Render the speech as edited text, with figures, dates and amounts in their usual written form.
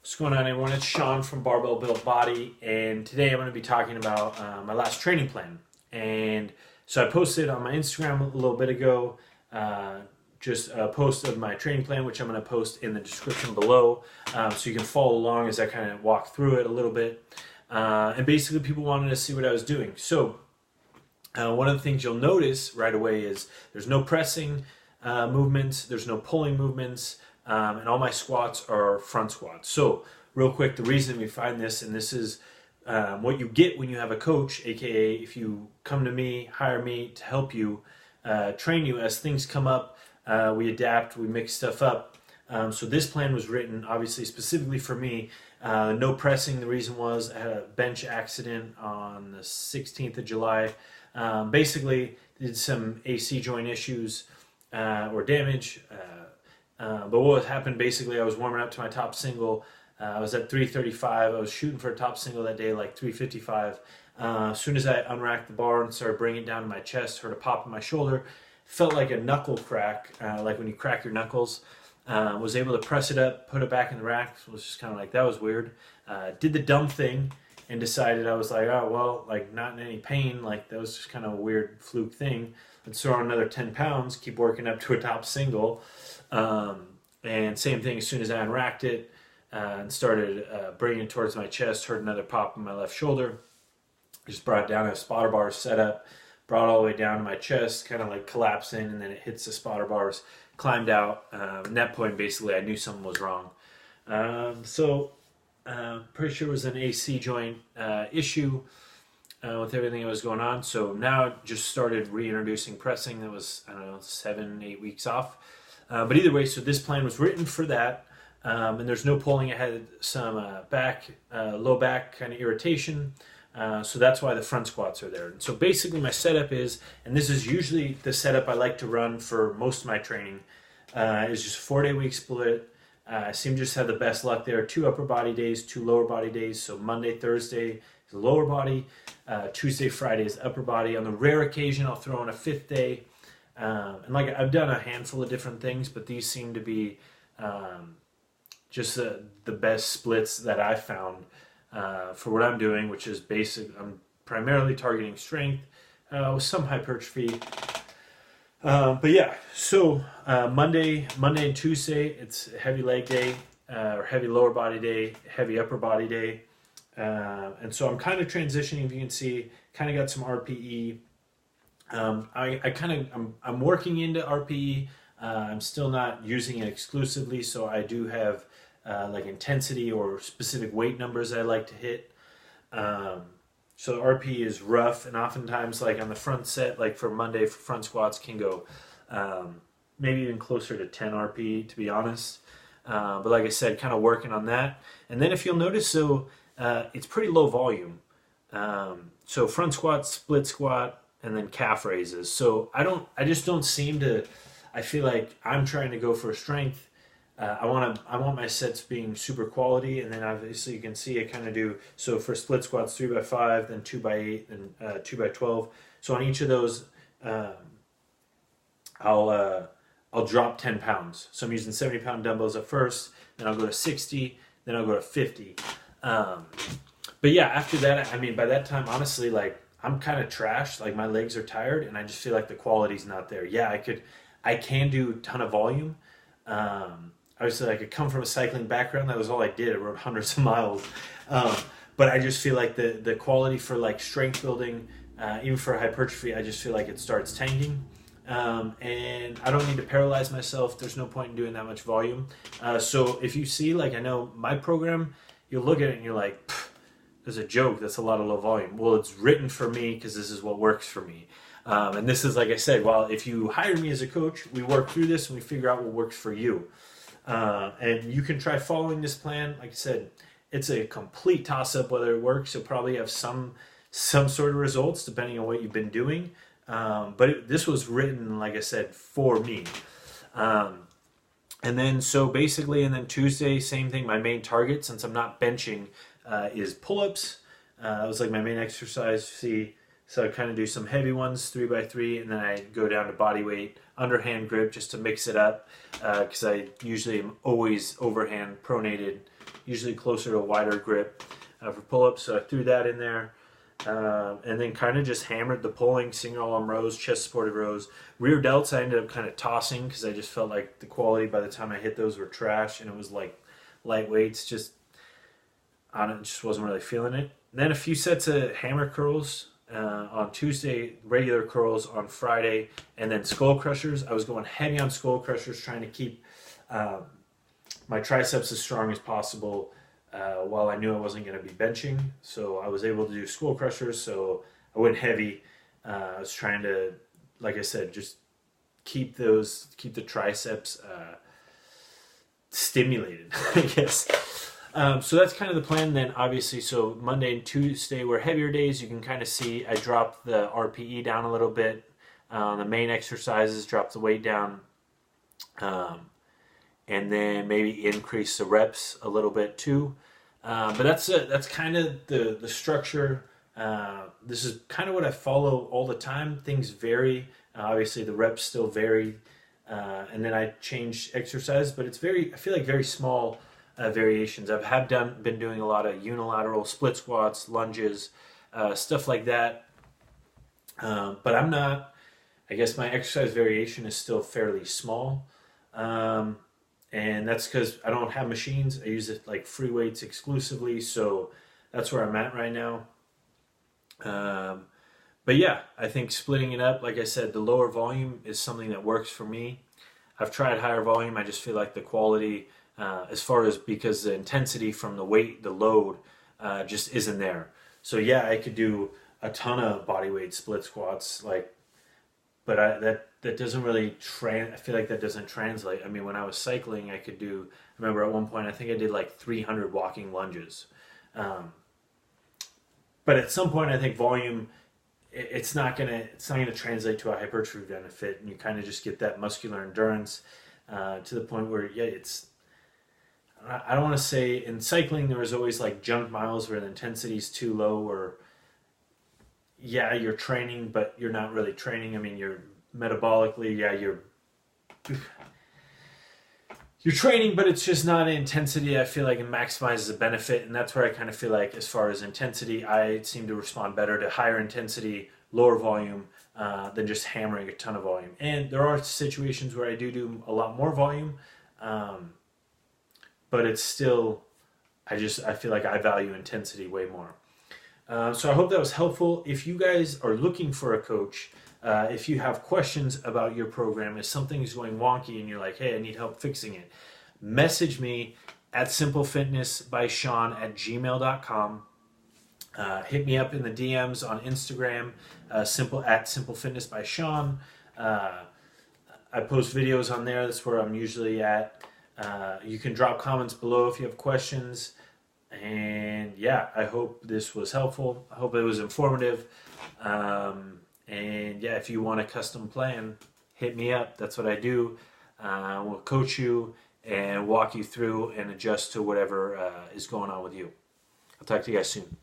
What's going on, everyone? It's Sean from Barbell Built Body, and today I'm going to be talking about my last training plan. And so I posted on my Instagram a little bit ago just a post of my training plan, which I'm going to post in the description below, so you can follow along as I kind of walk through it a little bit. And basically, people wanted to see what I was doing. So one of the things you'll notice right away is there's no pressing movements, there's no pulling movements. And all my squats are front squats. So real quick, the reason we find this, and this is what you get when you have a coach, aka if you come to me, hire me to help you, train you as things come up, we adapt, we mix stuff up. So this plan was written obviously specifically for me. No pressing, the reason was I had a bench accident on the 16th of July. Basically did some AC joint issues or damage. But what happened, basically, I was warming up to my top single. I was at 335. I was shooting for a top single that day, like 355. As soon as I unracked the bar and started bringing it down to my chest, heard a pop in my shoulder. Felt like a knuckle crack, like when you crack your knuckles. Was able to press it up, put it back in the rack. It was just kind of like, that was weird. Did the dumb thing and decided, I was like, oh, well, like not in any pain. Like that was just kind of a weird fluke thing. Let's throw on another 10 pounds, keep working up to a top single. And same thing, as soon as I unracked it and started bringing it towards my chest, heard another pop in my left shoulder. Just brought it down, a spotter bar set up, brought it all the way down to my chest, kind of like collapsing, and then it hits the spotter bars, climbed out. At that point, basically, I knew something was wrong. Pretty sure it was an AC joint issue with everything that was going on. So now I just started reintroducing pressing. That was, 7-8 weeks off. But either way, so this plan was written for that, and there's no pulling. I had some low back kind of irritation, so that's why the front squats are there. And so basically my setup is, and this is usually the setup I like to run for most of my training, is just 4-day week split. I seem to just have the best luck there. 2 upper body days, 2 lower body days. So Monday, Thursday is the lower body, Tuesday, Friday is upper body. On the rare occasion, I'll throw in a 5th day. And like I've done a handful of different things, but these seem to be just the best splits that I've found for what I'm doing, which is basic. I'm primarily targeting strength with some hypertrophy. But yeah, so Monday and Tuesday, it's heavy leg day or heavy lower body day, heavy upper body day. And so I'm kind of transitioning, if you can see, kind of got some RPE. I'm working into RPE. I'm still not using it exclusively, so I do have like intensity or specific weight numbers I like to hit. So RPE is rough, and oftentimes, like on the front set, like for Monday for front squats, can go maybe even closer to 10 RPE, to be honest. But like I said, kind of working on that. And then if you'll notice, so it's pretty low volume. So front squat, split squat, and then calf raises. So I just don't seem to, I feel like I'm trying to go for strength. I want my sets being super quality, and then obviously you can see I kind of do, so for split squats, 3x5, then 2x8, then 2x12. So on each of those, I'll drop 10 pounds. So I'm using 70-pound dumbbells at first, then I'll go to 60, then I'll go to 50. But yeah, after that, by that time, honestly, like, I'm kind of trashed, like my legs are tired, and I just feel like the quality's not there. Yeah, I can do a ton of volume. Obviously, I could come from a cycling background. That was all I did. I rode hundreds of miles. But I just feel like the quality for like strength building, even for hypertrophy, I just feel like it starts tanking. And I don't need to paralyze myself. There's no point in doing that much volume. So if you see, like I know my program, you'll look at it and you're like, there's a joke, that's a lot of low volume. Well, it's written for me because this is what works for me. And this is, like I said, well, if you hire me as a coach, we work through this and we figure out what works for you. And you can try following this plan. Like I said, it's a complete toss-up whether it works. You'll probably have some sort of results depending on what you've been doing. But this was written, like I said, for me. And then Tuesday, same thing. My main target, since I'm not benching, is pull-ups. That was like my main exercise. So I kind of do some heavy ones, 3x3, and then I go down to body weight, underhand grip just to mix it up, because I usually am always overhand pronated usually closer to a wider grip for pull-ups. So I threw that in there. And then kind of just hammered the pulling, single arm rows, chest supported rows. Rear delts I ended up kind of tossing because I just felt like the quality by the time I hit those were trash, and it was like light weights, just wasn't really feeling it. And then a few sets of hammer curls on Tuesday, regular curls on Friday, and then skull crushers. I was going heavy on skull crushers, trying to keep my triceps as strong as possible while I knew I wasn't going to be benching. So I was able to do skull crushers, so I went heavy. I was trying to, like I said, just keep the triceps stimulated, I guess. So that's kind of the plan then, obviously. So Monday and Tuesday were heavier days. You can kind of see I dropped the RPE down a little bit. The main exercises, dropped the weight down. And then maybe increase the reps a little bit too. But that's kind of the structure. This is kind of what I follow all the time. Things vary. Obviously the reps still vary. And then I change exercise, but it's I feel like very small variations. Been doing a lot of unilateral split squats, lunges, stuff like that. But I guess my exercise variation is still fairly small. And that's because I don't have machines. I use it like free weights exclusively. So that's where I'm at right now. But yeah, I think splitting it up, like I said, the lower volume is something that works for me. I've tried higher volume. I just feel like the quality, because the intensity from the weight, the load, just isn't there. So yeah, I could do a ton of bodyweight split squats, but that doesn't really I feel like that doesn't translate. I mean, when I was cycling, I remember at one point, I think I did like 300 walking lunges. But at some point, I think volume, it's not gonna translate to a hypertrophy benefit, and you kind of just get that muscular endurance to the point where, I don't want to say in cycling there was always like junk miles where the intensity is too low, or you're training but you're not really training. I mean, you're metabolically, you're training, but it's just not an intensity I feel like it maximizes the benefit. And that's where I kind of feel like, as far as intensity, I seem to respond better to higher intensity, lower volume, than just hammering a ton of volume. And there are situations where I do a lot more volume, but it's still, I feel like I value intensity way more. So I hope that was helpful. If you guys are looking for a coach, if you have questions about your program, if something's going wonky and you're like, hey, I need help fixing it, message me at simplefitnessbysean@gmail.com. Hit me up in the DMs on Instagram, at simplefitnessbysean. I post videos on there. That's where I'm usually at. You can drop comments below if you have questions. And yeah, I hope this was helpful. I hope it was informative. And yeah, if you want a custom plan, hit me up. That's what I do. We'll coach you and walk you through and adjust to whatever is going on with you. I'll talk to you guys soon.